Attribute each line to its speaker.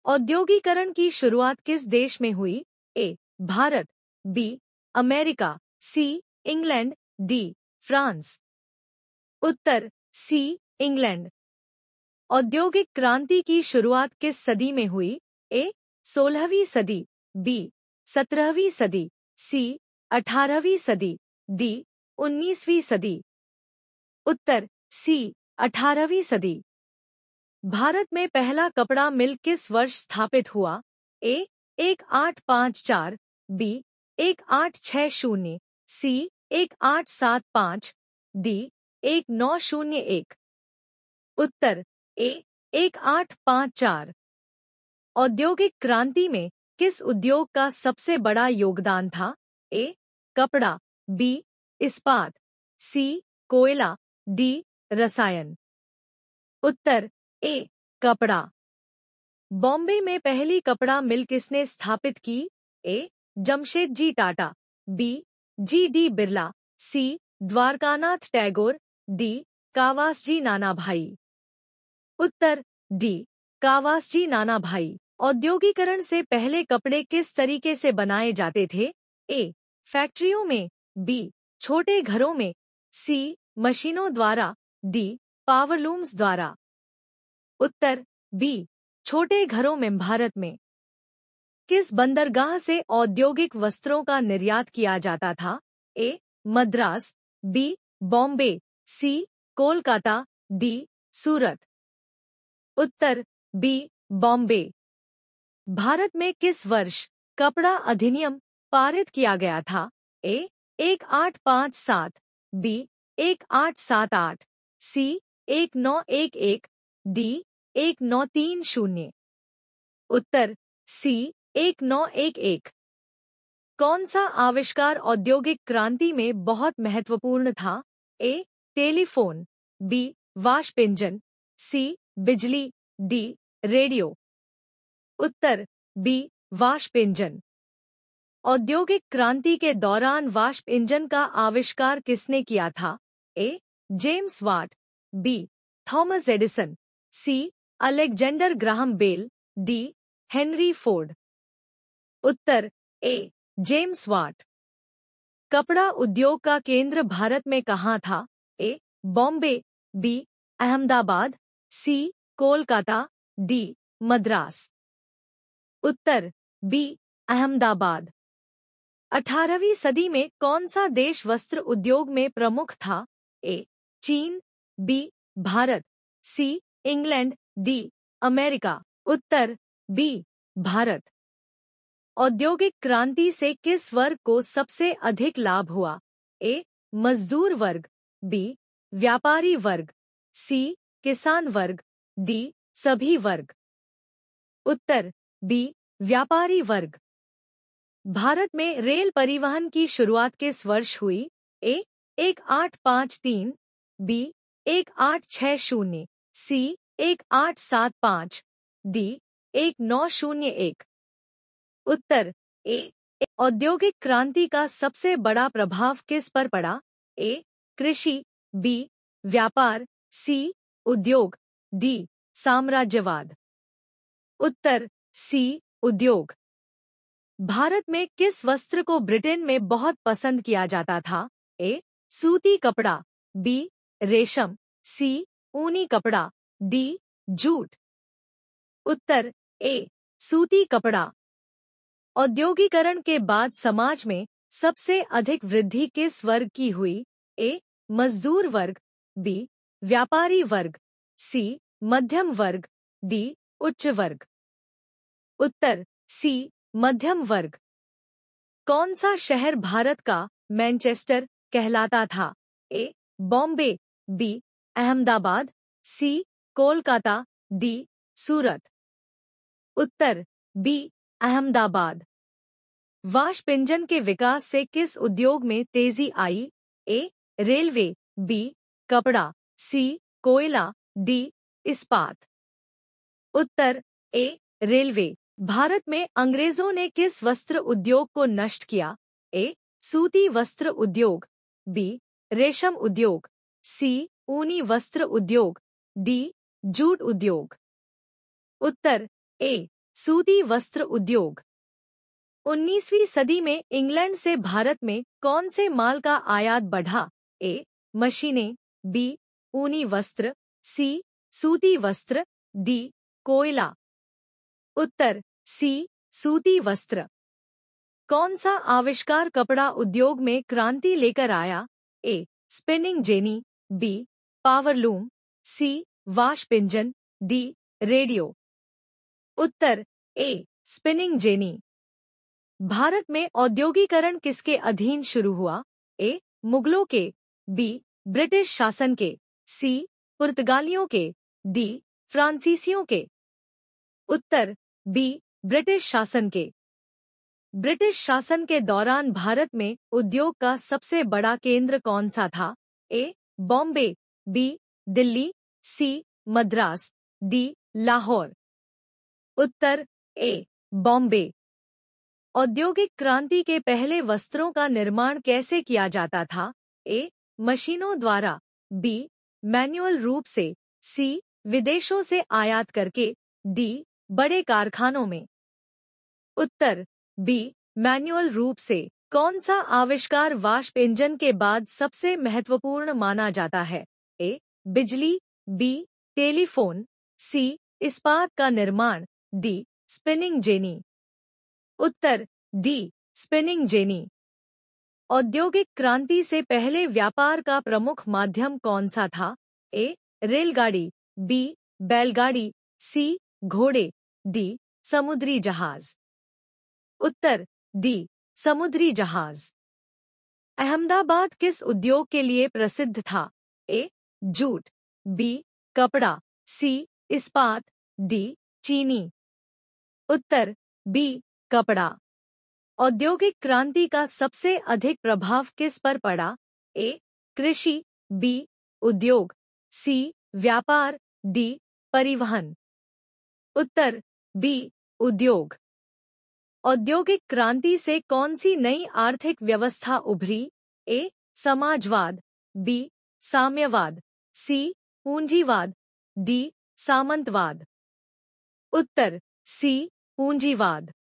Speaker 1: औद्योगिकरण की शुरुआत किस देश में हुई? A. Bharat, B. America, C. England, D. France. उत्तर सी. इंग्लैंड। औद्योगिक क्रांति की शुरुआत किस सदी में हुई? ए. 16वीं सदी, बी. 17वीं सदी, सी. 18वीं सदी, डी. 19वीं सदी। उत्तर सी. 18वीं सदी। भारत में पहला कपड़ा मिल किस वर्ष स्थापित हुआ? ए. 1854, बी. 1860, सी. 1875, डी. 1901। उत्तर ए. 1854। औद्योगिक क्रांति में किस उद्योग का सबसे बड़ा योगदान था? ए. कपड़ा, बी. इस्पात, सी. कोयला, डी. रसायन। उत्तर ए. कपड़ा। बॉम्बे में पहली कपड़ा मिल किसने स्थापित की? ए. जमशेदजी टाटा, बी. जी.डी. बिरला, सी. द्वारकानाथ टैगोर, डी. कावासजी नानाभाई। उत्तर डी. कावासजी नानाभाई। औद्योगिकरण से पहले कपड़े किस तरीके से बनाए जाते थे? ए. फैक्ट्रियों में, बी. छोटे घरों में, सी. मशीनों द्वारा, डी. पावरलूम्स द्वारा। उत्तर बी. छोटे घरों में। भारत में किस बंदरगाह से औद्योगिक वस्त्रों का निर्यात किया जाता था? ए. मद्रास, बी. बॉम्बे, सी. कोलकाता, डी. सूरत। उत्तर बी. बॉम्बे। भारत में किस वर्ष कपड़ा अधिनियम पारित किया गया था? ए. 1857, बी. 1878, सी. 1911, डी. 1930। उत्तर सी. 1911। कौन सा आविष्कार औद्योगिक क्रांति में बहुत महत्वपूर्ण था? ए. Telephone, B. वाष्प इंजन, सी. बिजली, डी. रेडियो। उत्तर बी. वाष्प इंजन। औद्योगिक क्रांति के दौरान वाष्प इंजन का आविष्कार किसने किया था? A. James Watt, B. Thomas Edison, C. Alexander Graham Bell, D. Henry Ford. उत्तर ए. James Watt. कपड़ा उद्योग का केंद्र भारत में कहाँ था? A. Bombay, B. Ahmedabad, C. Kolkata, D. Madras. उत्तर बी. अहमदाबाद। 18वीं सदी में कौन सा देश वस्त्र उद्योग में प्रमुख था? ए. चीन, B. Bharat, C. England, D. America. उत्तर बी. भारत। औद्योगिक क्रांति से किस वर्ग को सबसे अधिक लाभ हुआ? ए. मजदूर वर्ग, बी. व्यापारी वर्ग, सी. किसान वर्ग, डी. सभी वर्ग। उत्तर बी. व्यापारी वर्ग। भारत में रेल परिवहन की शुरुआत किस वर्ष हुई? ए. 1853, बी. 1860, सी. 1875, डी. 1901। उत्तर ए. औद्योगिक क्रांति का सबसे बड़ा प्रभाव किस पर पड़ा? ए. कृषि, बी. व्यापार, सी. उद्योग, डी. साम्राज्यवाद। उत्तर सी. उद्योग। भारत में किस वस्त्र को ब्रिटेन में बहुत पसंद किया जाता था? ए. सूती कपड़ा, बी. रेशम, सी. ऊनी कपड़ा, डी. जूट। उत्तर ए. सूती कपड़ा। औद्योगिकरण के बाद समाज में सबसे अधिक वृद्धि किस वर्ग की हुई? ए. मजदूर वर्ग, बी. व्यापारी वर्ग, सी. मध्यम वर्ग, डी. उच्च वर्ग। उत्तर सी. मध्यम वर्ग। कौन सा शहर भारत का मैनचेस्टर कहलाता था? A. Bombay, B. Ahmedabad, C. Kolkata, D. Surat. Uttar B. Ahmedabad. वाष्प इंजन के विकास से किस उद्योग में तेजी आई? ए. Railway, B. कपड़ा, सी. कोयला, डी. इस्पात। उत्तर ए. रेलवे। भारत में अंग्रेजों ने किस वस्त्र उद्योग को नष्ट किया? ए. सूती वस्त्र उद्योग, बी. रेशम उद्योग, सी. ऊनी वस्त्र उद्योग, डी. जूट उद्योग। उत्तर ए. सूती वस्त्र उद्योग। 19वीं सदी में इंग्लैंड से भारत में कौन से माल का आयात बढ़ा? ए. मशीनें, बी. ऊनी वस्त्र, सी. सूती वस्त्र, डी. कोयला। उत्तर सी. सूती वस्त्र। कौन सा आविष्कार कपड़ा उद्योग में क्रांति लेकर आया? A. Spinning jenny, B. Powerloom, C. वाश इंजन, डी. रेडियो। उत्तर ए. Spinning jenny. भारत में औद्योगिकरण किसके अधीन शुरू हुआ? ए. मुगलों के, बी. ब्रिटिश शासन के, सी. पुर्तगालियों के, डी. फ्रांसीसियों के। उत्तर बी. ब्रिटिश शासन के। ब्रिटिश शासन के दौरान भारत में उद्योग का सबसे बड़ा केंद्र कौन सा था? A. Bombay, B. Delhi, C. Madras, D. Lahore. उत्तर ए. बॉम्बे। औद्योगिक क्रांति के पहले वस्त्रों का निर्माण कैसे किया जाता था? ए. मशीनों द्वारा, बी. मैन्युअल रूप से, सी. विदेशों से आयात करके, डी. बड़े कारखानों में। उत्तर बी. मैन्युअल रूप से। कौन सा आविष्कार वाष्प इंजन के बाद सबसे महत्वपूर्ण माना जाता है? ए. बिजली, बी. टेलीफोन, सी. इस्पात का निर्माण, डी. Spinning jenny. उत्तर डी. Spinning jenny. औद्योगिक क्रांति से पहले व्यापार का प्रमुख माध्यम कौन सा था? ए. रेलगाड़ी, बी. बैलगाड़ी, सी. घोड़े, डी. समुद्री जहाज। उत्तर डी. समुद्री जहाज। अहमदाबाद किस उद्योग के लिए प्रसिद्ध था? ए. Jute, B. कपड़ा, सी. इस्पात, डी. चीनी। उत्तर बी. कपड़ा। औद्योगिक क्रांति का सबसे अधिक प्रभाव किस पर पड़ा? ए. कृषि, बी. उद्योग, सी. व्यापार, डी. परिवहन। उत्तर बी. उद्योग। औद्योगिक क्रांति से कौन सी नई आर्थिक व्यवस्था उभरी? ए. समाजवाद, बी. साम्यवाद, सी. पूंजीवाद, डी. सामंतवाद। उत्तर सी. पूंजीवाद।